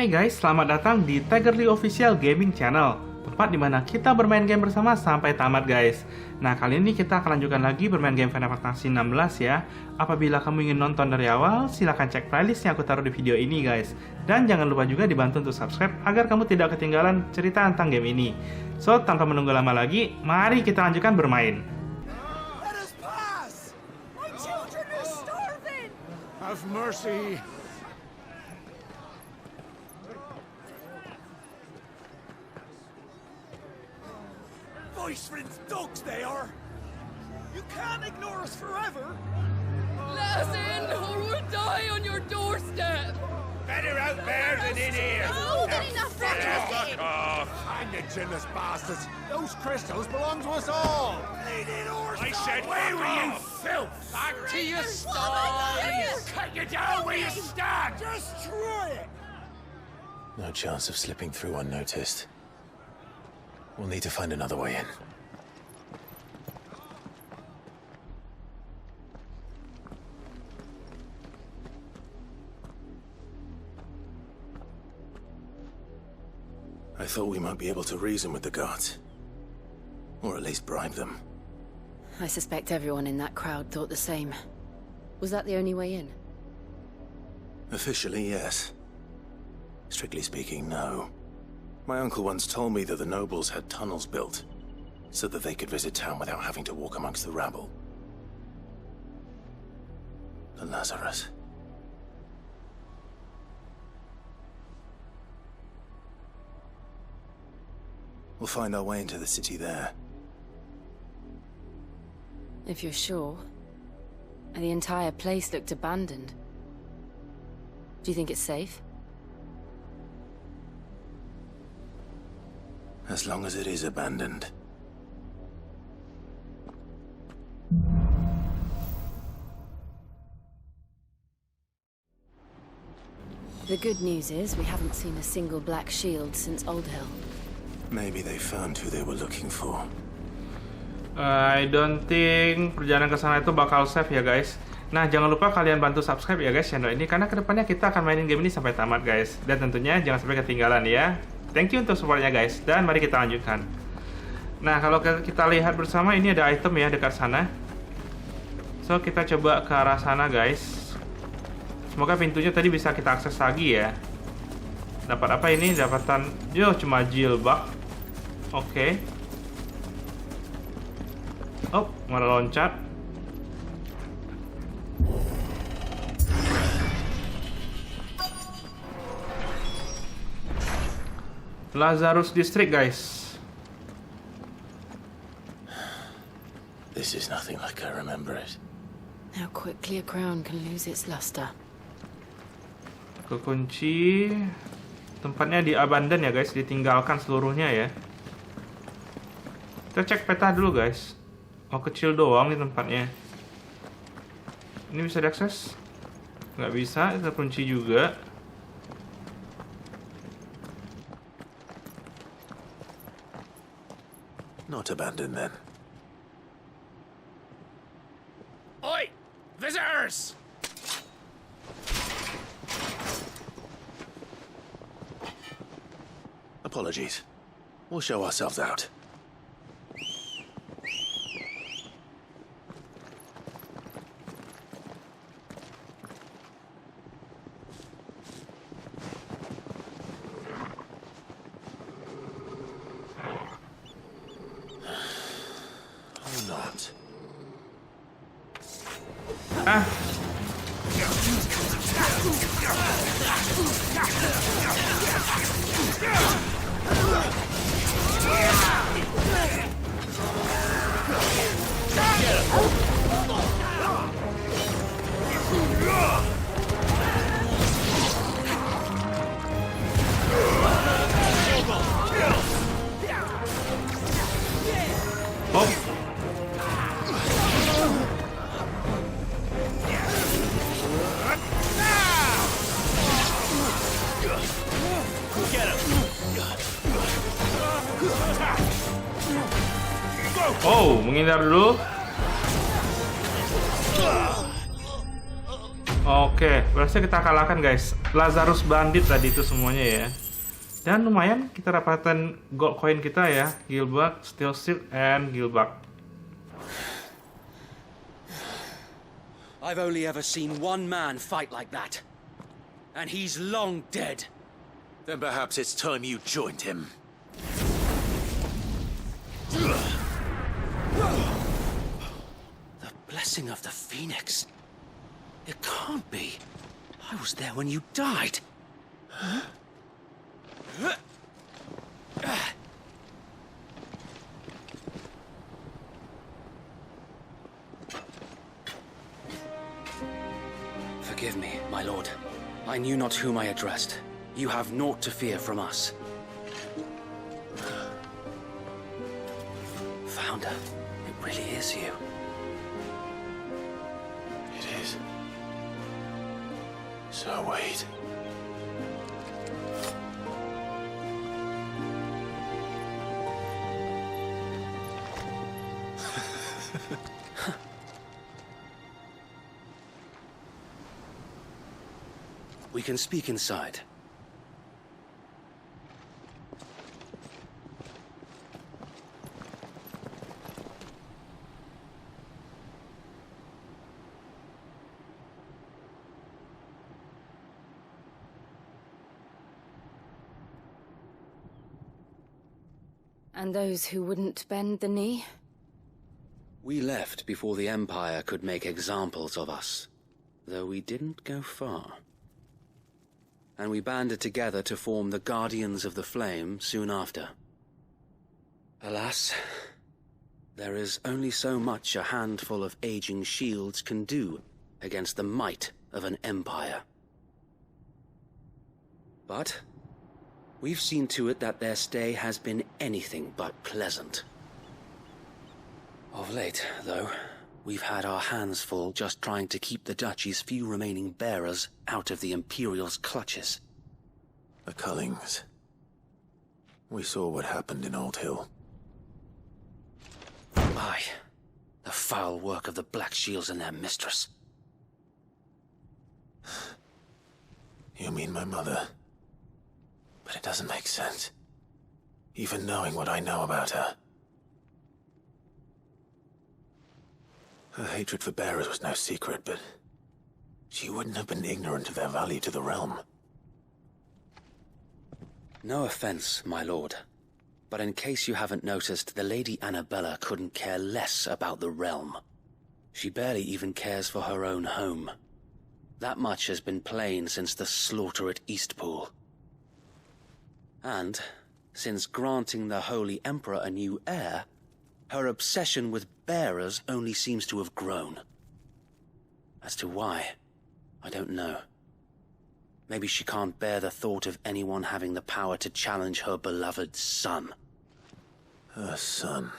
Hai guys, selamat datang di Tigerly Official Gaming Channel, tempat dimana kita bermain game bersama sampai tamat guys. Nah, kali ini kita akan lanjutkan lagi bermain game Final Fantasy 16 ya. Apabila kamu ingin nonton dari awal, silahkan cek playlist yang aku taruh di video ini guys. Dan jangan lupa juga dibantu untuk subscribe agar kamu tidak ketinggalan cerita tentang game ini. So, tanpa menunggu lama lagi, mari kita lanjutkan bermain. Let us pass! My children are starving! Have mercy. Voice-rinsed dogs they are! You can't ignore us forever! Let us in, or we'll die on your doorstep! Better out there than in here. Oh, good enough for Fuck off! Hang the chinless bastards! Those crystals belong to us all! Bleeding horse! I said, where were you, filth? Back to your sties! Cut you down where you stand! Destroy it! No chance of slipping through unnoticed. We'll need to find another way in. I thought we might be able to reason with the guards. Or at least bribe them. I suspect everyone in that crowd thought the same. Was that the only way in? Officially, yes. Strictly speaking, no. My uncle once told me that the nobles had tunnels built, so that they could visit town without having to walk amongst the rabble. The Lazarus. We'll find our way into the city there. If you're sure. The entire place looked abandoned. Do you think it's safe? As long as it is abandoned. The good news is we haven't seen a single black shield since Old Hill. Maybe they found who they were looking for. I don't think perjalanan ke sana itu bakal safe ya guys. Nah, jangan lupa kalian bantu subscribe ya guys channel ini, karena kedepannya kita akan mainin game ini sampai tamat guys. Dan tentunya jangan sampai ketinggalan ya. Thank you untuk supportnya guys. Dan mari kita lanjutkan. Nah, kalau kita lihat bersama, ini ada item ya dekat sana. So, kita coba ke arah sana guys. Semoga pintunya tadi bisa kita akses lagi ya. Dapat apa ini? Dapatan, yo cuma jilbab. Oke. Oh, malah loncat. Lazarus District, guys. This is nothing like I remember it. How quickly a crown can lose its luster. Kekunci. Tempatnya di abandon ya guys, ditinggalkan seluruhnya ya. Kita cek peta dulu guys. Oh, kecil doang nih tempatnya. Ini bisa diakses? Nggak bisa, kita kunci juga. Not abandoned then. Oi! Visitors! Apologies. We'll show ourselves out. Or not. Ah. Oh. Oh, menghindar dulu. Oke, berhasil kita kalahkan guys. Lazarus Bandit tadi itu semuanya ya. Dan lumayan kita dapatkan gold coin kita ya, Gilbert, Steel Shield, and Gilbert. I've only ever seen one man fight like that. And he's long dead. Then perhaps it's time you joined him. The blessing of the Phoenix. It can't be. I was there when you died. Forgive me, my lord. I knew not whom I addressed. You have naught to fear from us. Founder, it really is you. It is. So wait. We can speak inside. And those who wouldn't bend the knee? We left before the Empire could make examples of us, though we didn't go far. And we banded together to form the Guardians of the Flame soon after. Alas, there is only so much a handful of aging shields can do against the might of an empire. But we've seen to it that their stay has been anything but pleasant. Of late, though, we've had our hands full just trying to keep the Duchy's few remaining bearers out of the Imperial's clutches. The Cullings. We saw what happened in Old Hill. Aye, the foul work of the Black Shields and their mistress. You mean my mother? But it doesn't make sense. Even knowing what I know about her. Her hatred for bearers was no secret, but she wouldn't have been ignorant of their value to the realm. No offense, my lord, but in case you haven't noticed, the Lady Annabella couldn't care less about the realm. She barely even cares for her own home. That much has been plain since the slaughter at Eastpool. And, since granting the Holy Emperor a new heir, her obsession with bearers only seems to have grown. As to why, I don't know. Maybe she can't bear the thought of anyone having the power to challenge her beloved son. Her son.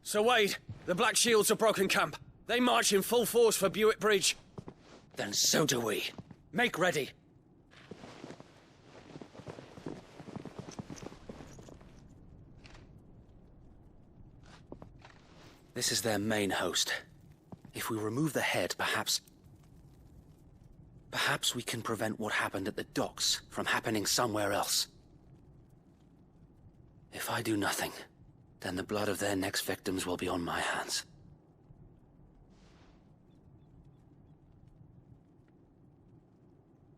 Sir Wade, the Black Shields have broken camp. They march in full force for Buick Bridge. Then so do we. Make ready. This is their main host. If we remove the head, perhaps we can prevent what happened at the docks from happening somewhere else. If I do nothing, then the blood of their next victims will be on my hands.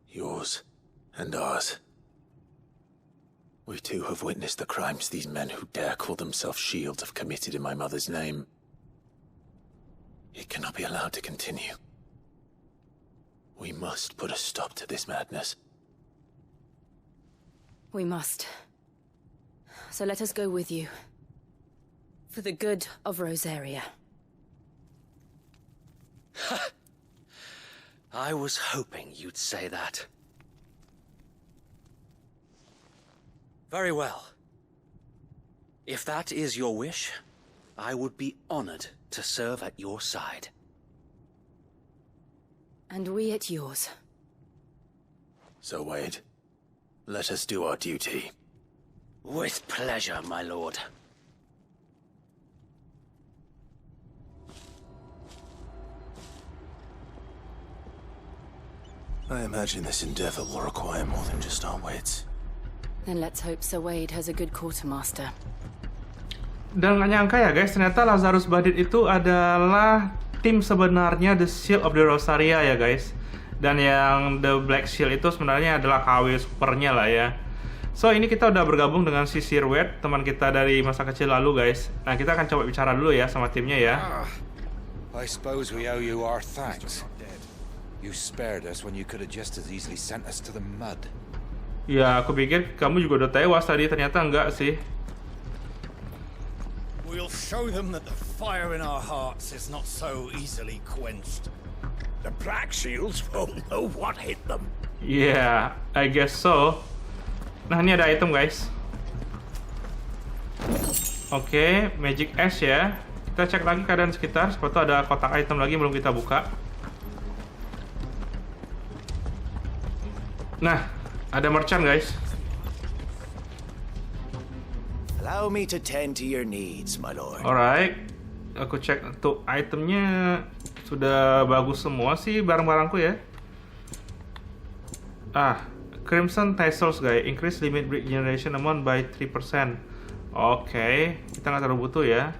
Yours and ours. We too have witnessed the crimes these men who dare call themselves shields have committed in my mother's name. It cannot be allowed to continue. We must put a stop to this madness. We must. So let us go with you. For the good of Rosaria. I was hoping you'd say that. Very well. If that is your wish, I would be honored to serve at your side. And we at yours. So, Wade, let us do our duty. With pleasure, my lord. I imagine this endeavor will require more than just our wits. Then let's hope Sir Wade has a good quartermaster. Dan nggak nyangka ya guys, ternyata Lazarus Badit itu adalah tim sebenarnya The Shield of the Rosaria ya guys. Dan yang The Black Shield itu sebenarnya adalah KW supernya lah ya. So ini kita udah bergabung dengan si Sir Wade, teman kita dari masa kecil lalu guys. Nah kita akan coba bicara dulu ya sama timnya ya. I suppose we owe you our thanks. You spared us when you could have just as easily sent us to the mud. Ya aku pikir kamu juga udah tewas tadi, ternyata enggak sih. We'll show them that the fire in our hearts is not so easily quenched. The Black Shields won't know what hit them. Yeah, I guess so. Nah ini ada item guys. Oke, Magic Ash ya. Kita cek lagi keadaan sekitar. Siapa tahu ada kotak item lagi belum kita buka. Nah, ada merchant guys. Allow me to tend to your needs, my lord. Alright, aku cek untuk itemnya sudah bagus semua sih barang-barangku ya. Crimson Tassels guys, increase limit brick generation amount by 3%. Oke, kita nggak terlalu butuh ya.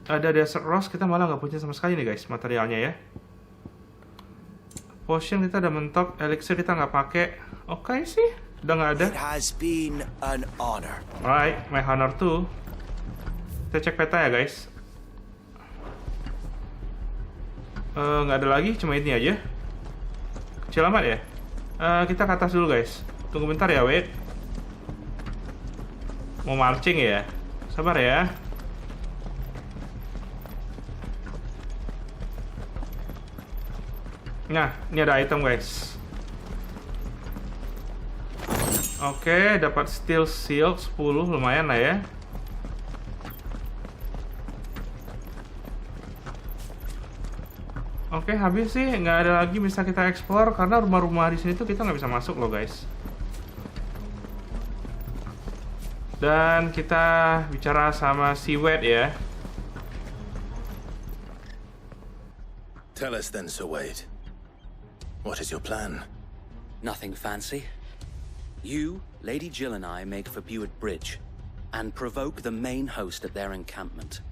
Ada Desert Rose, kita malah nggak punya sama sekali nih guys materialnya ya. Potion kita ada mentok, elixir kita nggak pakai. Oke sih, udah nggak ada. It has been an honor. Alright, my honor too. Kita cek peta ya guys. Nggak ada lagi, cuma ini aja. Kecil amat ya. Kita ke atas dulu guys. Tunggu bentar ya, wait. Mau marching ya. Sabar ya. Nah, ini ada item guys. Oke, dapat Steel Shield 10, lumayan lah ya. Oke, habis sih, nggak ada lagi bisa kita explore karena rumah-rumah di sini tuh kita nggak bisa masuk loh guys. Dan kita bicara sama si Wade ya. Tell us then, Sir Wade. What is your plan? Nothing fancy. You, Lady Jill and I make for Buett Bridge and provoke the main host at their encampment.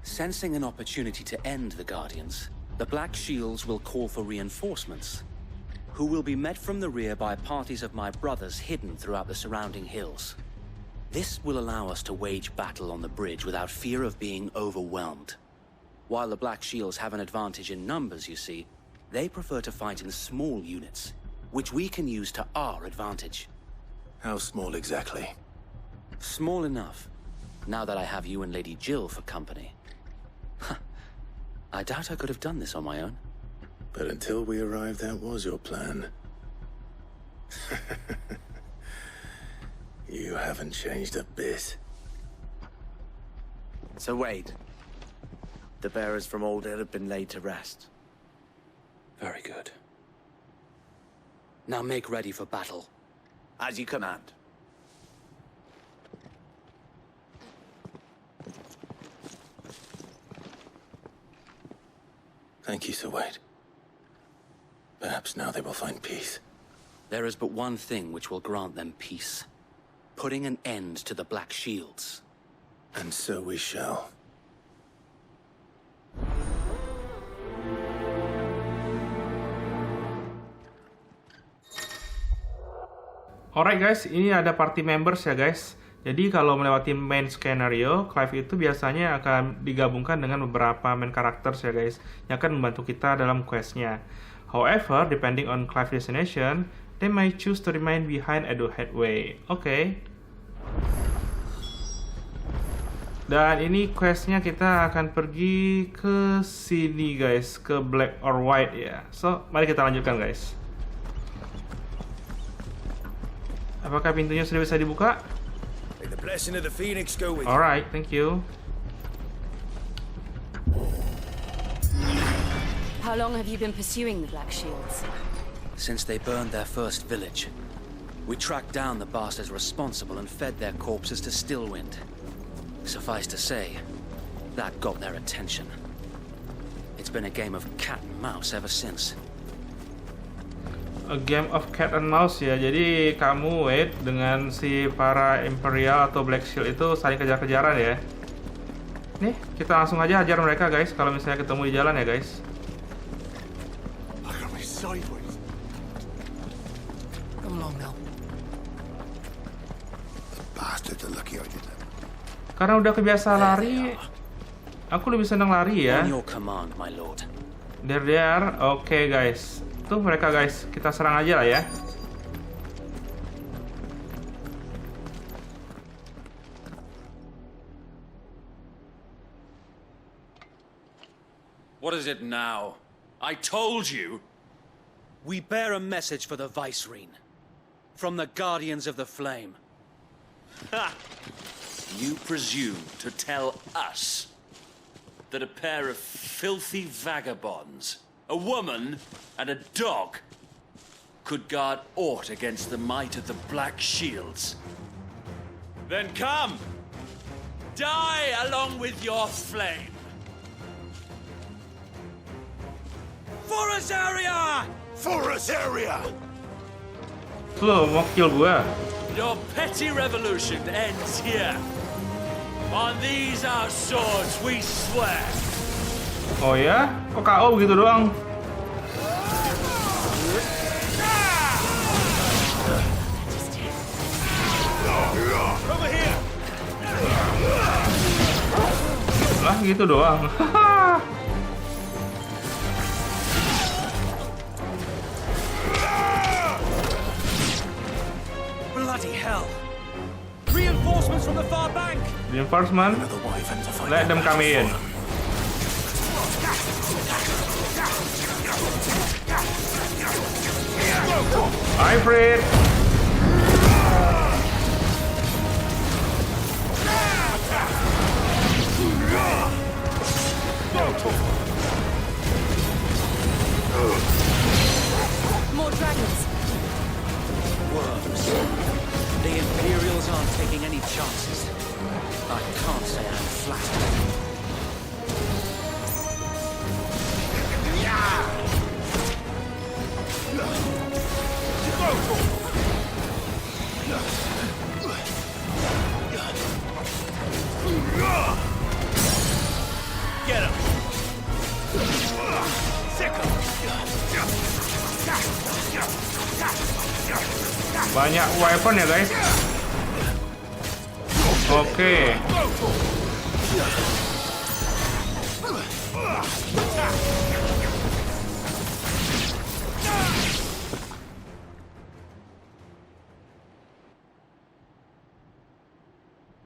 Sensing an opportunity to end the Guardians, the Black Shields will call for reinforcements, who will be met from the rear by parties of my brothers hidden throughout the surrounding hills. This will allow us to wage battle on the bridge without fear of being overwhelmed. While the Black Shields have an advantage in numbers, you see, they prefer to fight in small units, which we can use to our advantage. How small exactly? Small enough, now that I have you and Lady Jill for company. I doubt I could have done this on my own. But until we arrived, that was your plan. You haven't changed a bit. Sir Wade, the bearers from Old Hill have been laid to rest. Very good. Now make ready for battle. As you command. Thank you, Sir Wade. Perhaps now they will find peace. There is but one thing which will grant them peace. Putting an end to the Black Shields. And so we shall. Alright guys, ini ada party members ya guys. Jadi kalau melewati main skenario, Clive itu biasanya akan digabungkan dengan beberapa main characters ya guys, yang akan membantu kita dalam questnya. However, depending on Clive destination, they might choose to remain behind at the headway. Oke. Dan ini questnya kita akan pergi ke sini guys, ke Black or White ya. So, mari kita lanjutkan guys. Apakah pintunya sudah bisa dibuka? May the blessing of the Phoenix go with you. Alright, thank you. How long have you been pursuing the Black Shields? Since they burned their first village, we tracked down the bastards responsible and fed their corpses to Stillwind. Suffice to say, that got their attention. It's been a game of cat and mouse ever since. A game of cat and mouse ya. Jadi kamu wait dengan si para Imperial atau Black Shield itu saling kejar-kejaran ya. Nih, kita langsung aja hajar mereka guys kalau misalnya ketemu di jalan ya guys. I got me sideways. Come along now. The bastards are lucky I did that. Karena udah kebiasa lari, aku lebih senang lari ya. On your command, my lord. There. Oke guys. Tuh mereka guys, kita serang aja lah ya. What is it now? I told you! We bear a message for the Vicereine. From the Guardians of the Flame. Ha! You presume to tell us that a pair of filthy vagabonds, a woman and a dog, could guard aught against the might of the Black Shields? Then come! Die along with your flame! For us area! For us area! Tuh, mau kill gua. Your petty revolution ends here. On these our swords we swear. Oh ya? Kok KO begitu doang? Over here! Lah gitu doang. Bloody hell! Reinforcements from the far bank! Reinforcement. Another wyvern to fight. Let them come in. Hi, Fred. More dragons. Worms. The Imperials aren't taking any chances. I can't say I'm flattered. Get him! Sick him! Banyak weapon ya guys. Oke.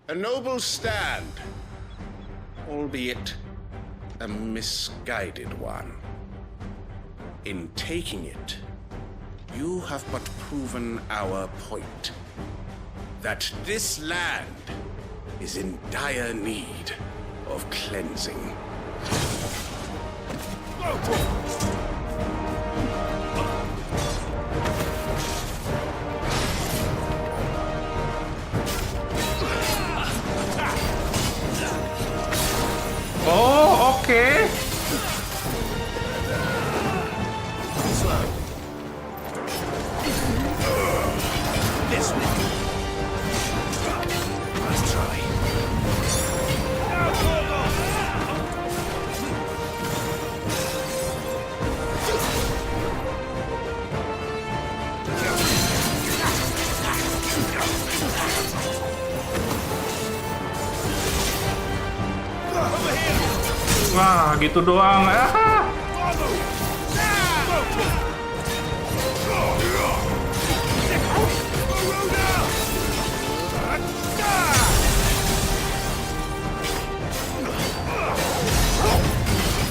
A noble stand, albeit a misguided one. In taking it, you have but proven our point. That this land is in dire need of cleansing. Oh, oke. This way. Let's try. Wah, gitu doang. Ah.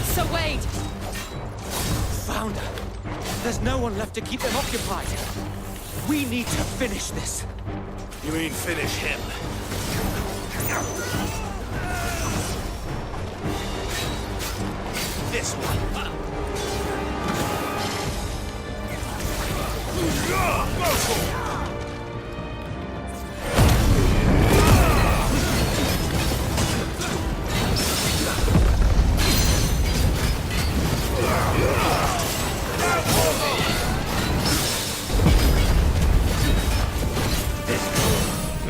Sir Wade! Founder! There's no one left to keep them occupied. We need to finish this. You mean finish him? This one.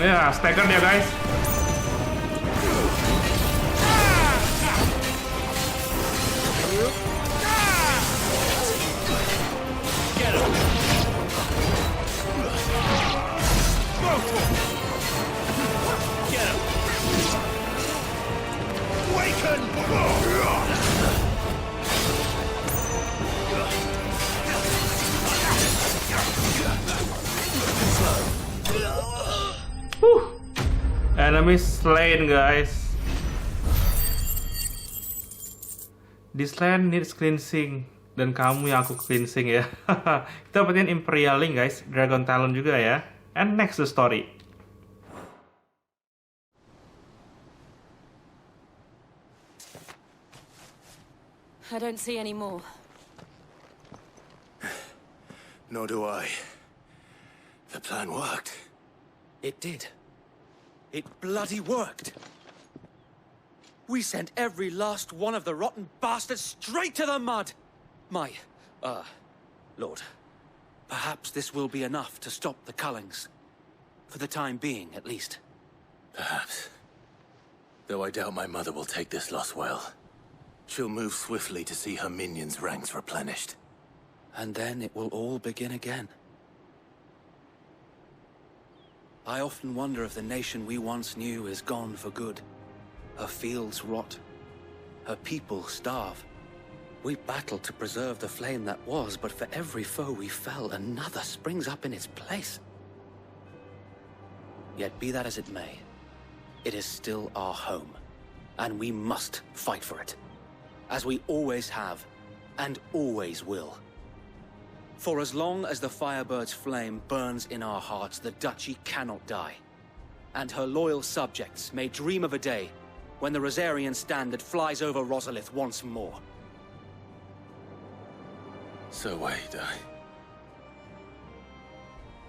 Ya, stagger dia guys. Enemy slain guys. This land needs cleansing. Dan kamu yang aku cleansing ya. Kita dapetin Imperial Link guys. Dragon Talon juga ya. And next the story. I don't see any more. Nor do I. The plan worked. It did. It bloody worked. We sent every last one of the rotten bastards straight to the mud. Lord, perhaps this will be enough to stop the Cullings. For the time being, at least. Perhaps. Though I doubt my mother will take this loss well. She'll move swiftly to see her minions' ranks replenished. And then it will all begin again. I often wonder if the nation we once knew is gone for good. Her fields rot. Her people starve. We battled to preserve the flame that was, but for every foe we fell, another springs up in its place. Yet be that as it may, it is still our home, and we must fight for it, as we always have, and always will. For as long as the Firebird's flame burns in our hearts, the Duchy cannot die. And her loyal subjects may dream of a day when the Rosarian standard flies over Rosalith once more. So wait,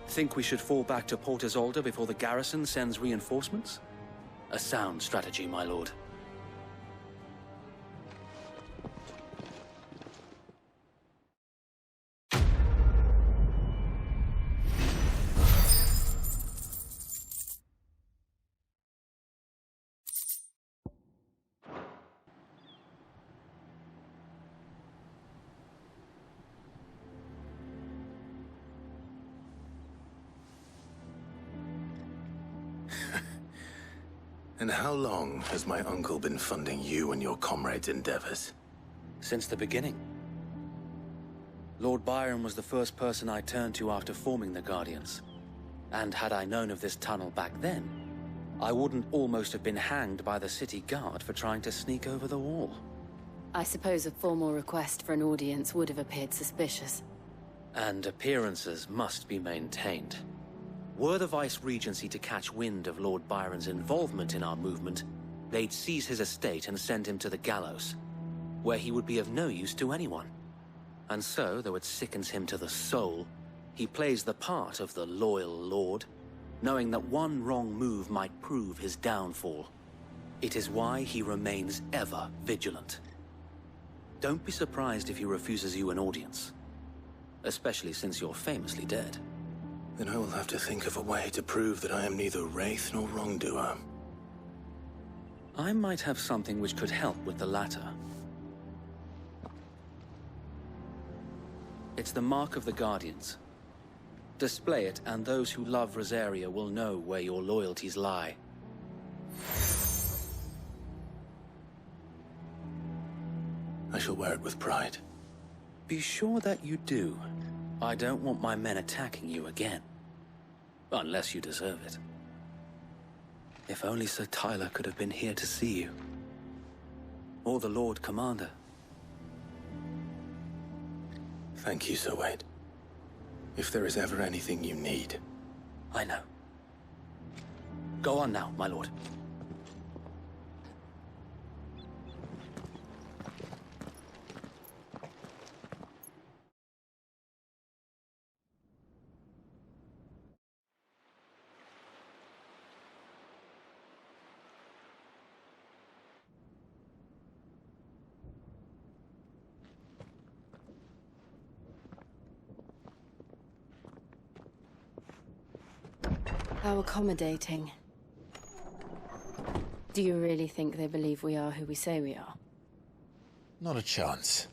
Think we should fall back to Port Isolde before the garrison sends reinforcements? A sound strategy, my lord. And how long has my uncle been funding you and your comrades' endeavors? Since the beginning. Lord Byron was the first person I turned to after forming the Guardians. And had I known of this tunnel back then, I wouldn't almost have been hanged by the city guard for trying to sneak over the wall. I suppose a formal request for an audience would have appeared suspicious. And appearances must be maintained. Were the Vice-Regency to catch wind of Lord Byron's involvement in our movement, they'd seize his estate and send him to the gallows, where he would be of no use to anyone. And so, though it sickens him to the soul, he plays the part of the loyal lord, knowing that one wrong move might prove his downfall. It is why he remains ever vigilant. Don't be surprised if he refuses you an audience, especially since you're famously dead. Then I will have to think of a way to prove that I am neither wraith nor wrongdoer. I might have something which could help with the latter. It's the mark of the Guardians. Display it, and those who love Rosaria will know where your loyalties lie. I shall wear it with pride. Be sure that you do. I don't want my men attacking you again. Unless you deserve it. If only Sir Tyler could have been here to see you. Or the Lord Commander. Thank you, Sir Wade. If there is ever anything you need. I know. Go on now, my lord. How accommodating. Do you really think they believe we are who we say we are? Not a chance.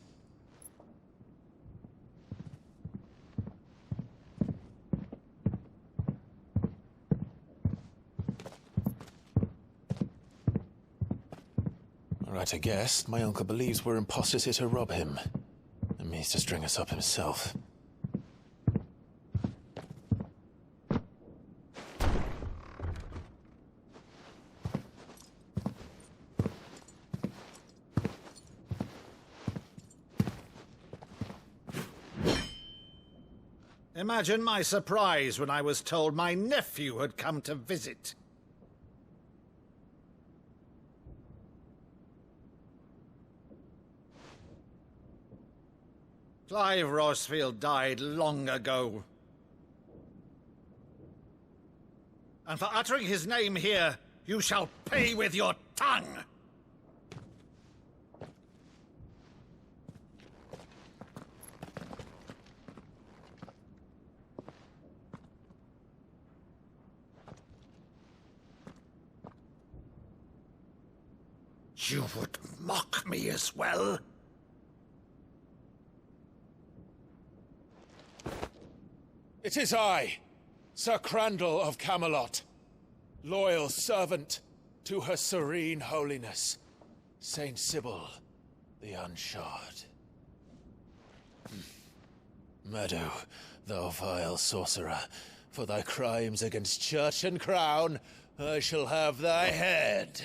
Right, I guess. My uncle believes we're imposters here to rob him. And means to string us up himself. Imagine my surprise when I was told my nephew had come to visit. Clive Rosfield died long ago. And for uttering his name here, you shall pay with your tongue! You would mock me as well? It is I, Sir Crandall of Camelot, loyal servant to Her Serene Holiness, Saint Sybil the Unshod. Meadow, thou vile sorcerer, for thy crimes against church and crown, I shall have thy head.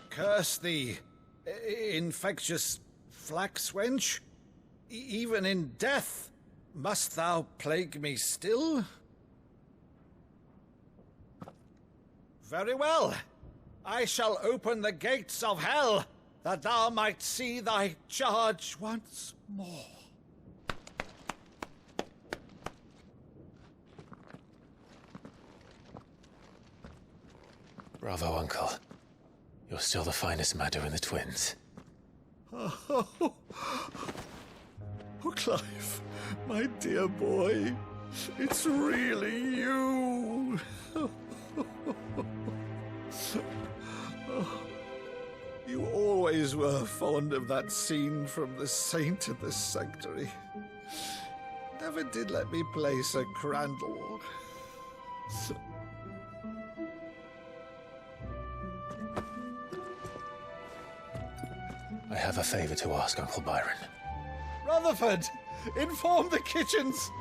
Curse thee, infectious flax wench. Even in death, must thou plague me still? Very well. I shall open the gates of hell, that thou might see thy charge once more. Bravo, Uncle. You're still the finest Meadow in the twins. Oh, Clive, my dear boy, it's really you. You always were fond of that scene from The Saint of the Sanctuary. Never did let me play Sir Crandall. I have a favor to ask, Uncle Byron. Rutherford, inform the kitchens.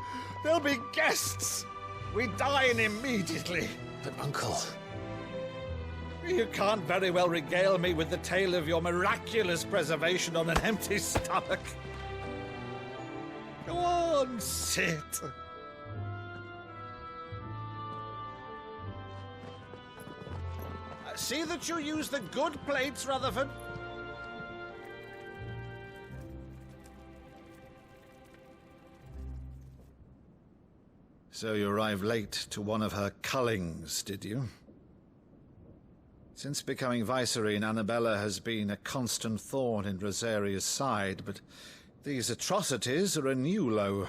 There'll be guests. We dine immediately. But, Uncle... You can't very well regale me with the tale of your miraculous preservation on an empty stomach. Go on, sit. See that you use the good plates, Rutherford. So you arrived late to one of her cullings, did you? Since becoming Vicereine, Annabella has been a constant thorn in Rosaria's side, but these atrocities are a new low.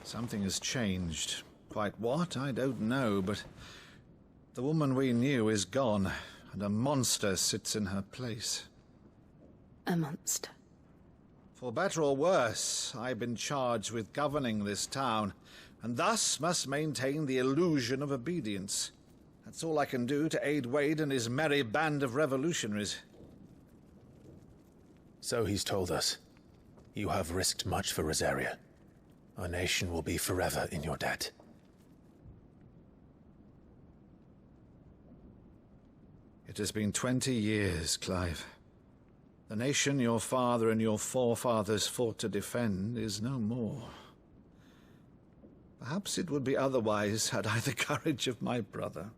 Something has changed. Quite what, I don't know, but the woman we knew is gone, and a monster sits in her place. A monster. For better or worse, I've been charged with governing this town, and thus must maintain the illusion of obedience. That's all I can do to aid Wade and his merry band of revolutionaries. So he's told us. You have risked much for Rosaria. Our nation will be forever in your debt. It has been 20 years, Clive. The nation your father and your forefathers fought to defend is no more. Perhaps it would be otherwise had I the courage of my brother.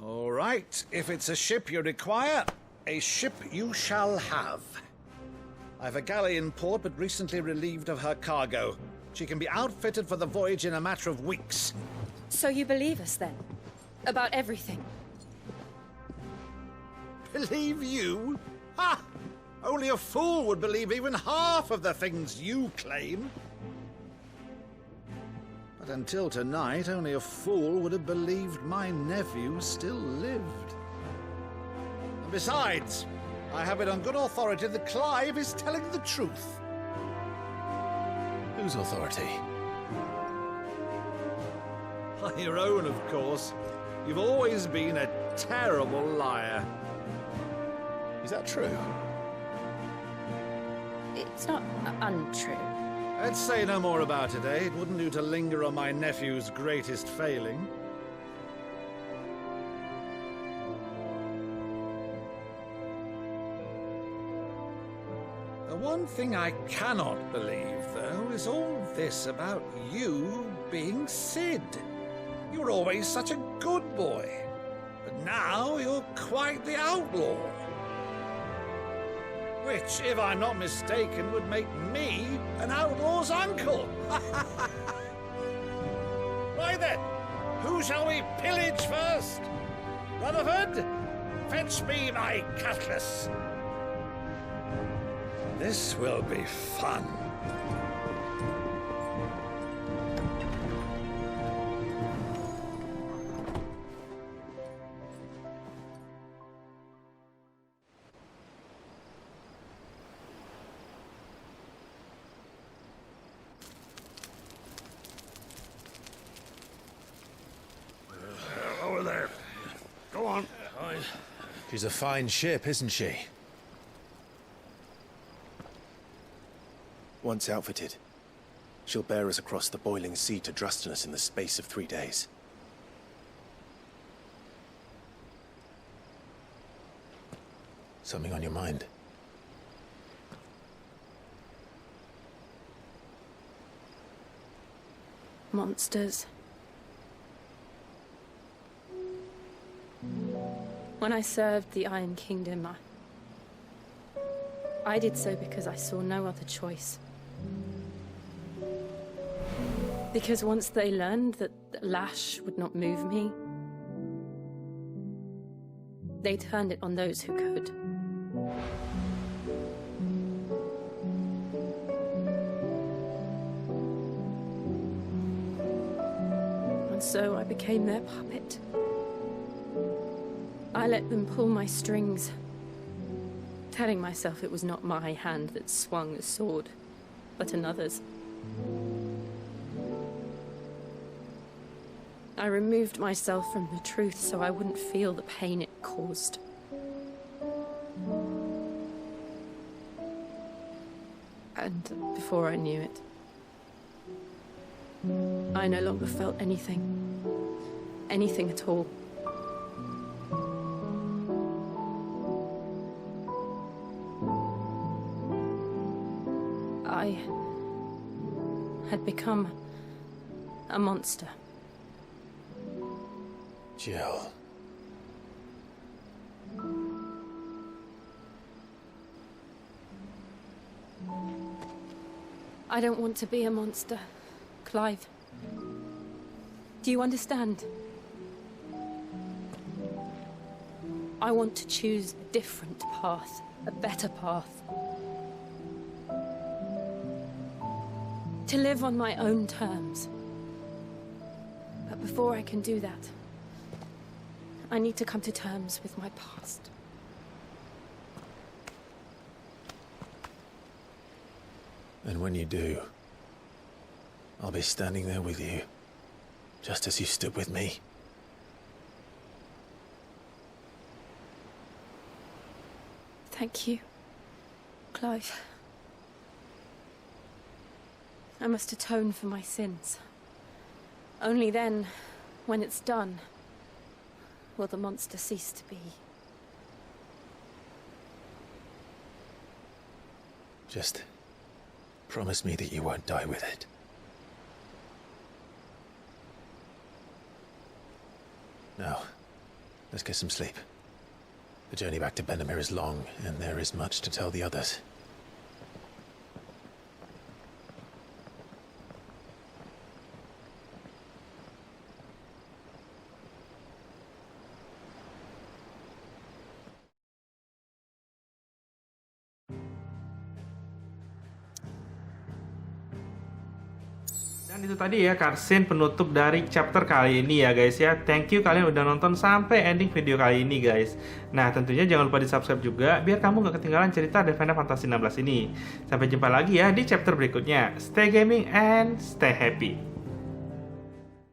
All right, if it's a ship you require, a ship you shall have. I've a galley in port, but recently relieved of her cargo. She can be outfitted for the voyage in a matter of weeks. So you believe us, then? About everything? Believe you? Ha! Only a fool would believe even half of the things you claim. But until tonight, only a fool would have believed my nephew still lived. And besides, I have it on good authority that Clive is telling the truth. Whose authority? On your own, of course. You've always been a terrible liar. Is that true? It's not untrue. Let's say no more about it, eh? It wouldn't do to linger on my nephew's greatest failing. The one thing I cannot believe, though, is all this about you being Sid. You were always such a good boy, but now you're quite the outlaw. Which, if I'm not mistaken, would make me an outlaw's uncle. Right then, who shall we pillage first? Rutherford, fetch me my cutlass. This will be fun. Over there. Go on. She's a fine ship, isn't she? Once outfitted, she'll bear us across the boiling sea to Drustinus in the space of 3 days. Something on your mind? Monsters. When I served the Iron Kingdom, I did so because I saw no other choice. Because once they learned that the lash would not move me, they turned it on those who could. And so I became their puppet. I let them pull my strings, telling myself it was not my hand that swung the sword, but another's. I removed myself from the truth so I wouldn't feel the pain it caused. And before I knew it, I no longer felt anything. Anything at all. I had become a monster. Jill. I don't want to be a monster, Clive. Do you understand? I want to choose a different path, a better path. To live on my own terms. But before I can do that, I need to come to terms with my past. And when you do, I'll be standing there with you, just as you stood with me. Thank you, Clive. I must atone for my sins. Only then, when it's done, will the monster cease to be. Just promise me that you won't die with it. Now, let's get some sleep. The journey back to Benamir is long, and there is much to tell the others. Dan itu tadi ya cutscene penutup dari chapter kali ini ya guys ya. Thank you kalian udah nonton sampai ending video kali ini guys. Nah tentunya jangan lupa di subscribe juga biar kamu gak ketinggalan cerita The Final Fantasy 16 ini. Sampai jumpa lagi ya di chapter berikutnya. Stay gaming and stay happy.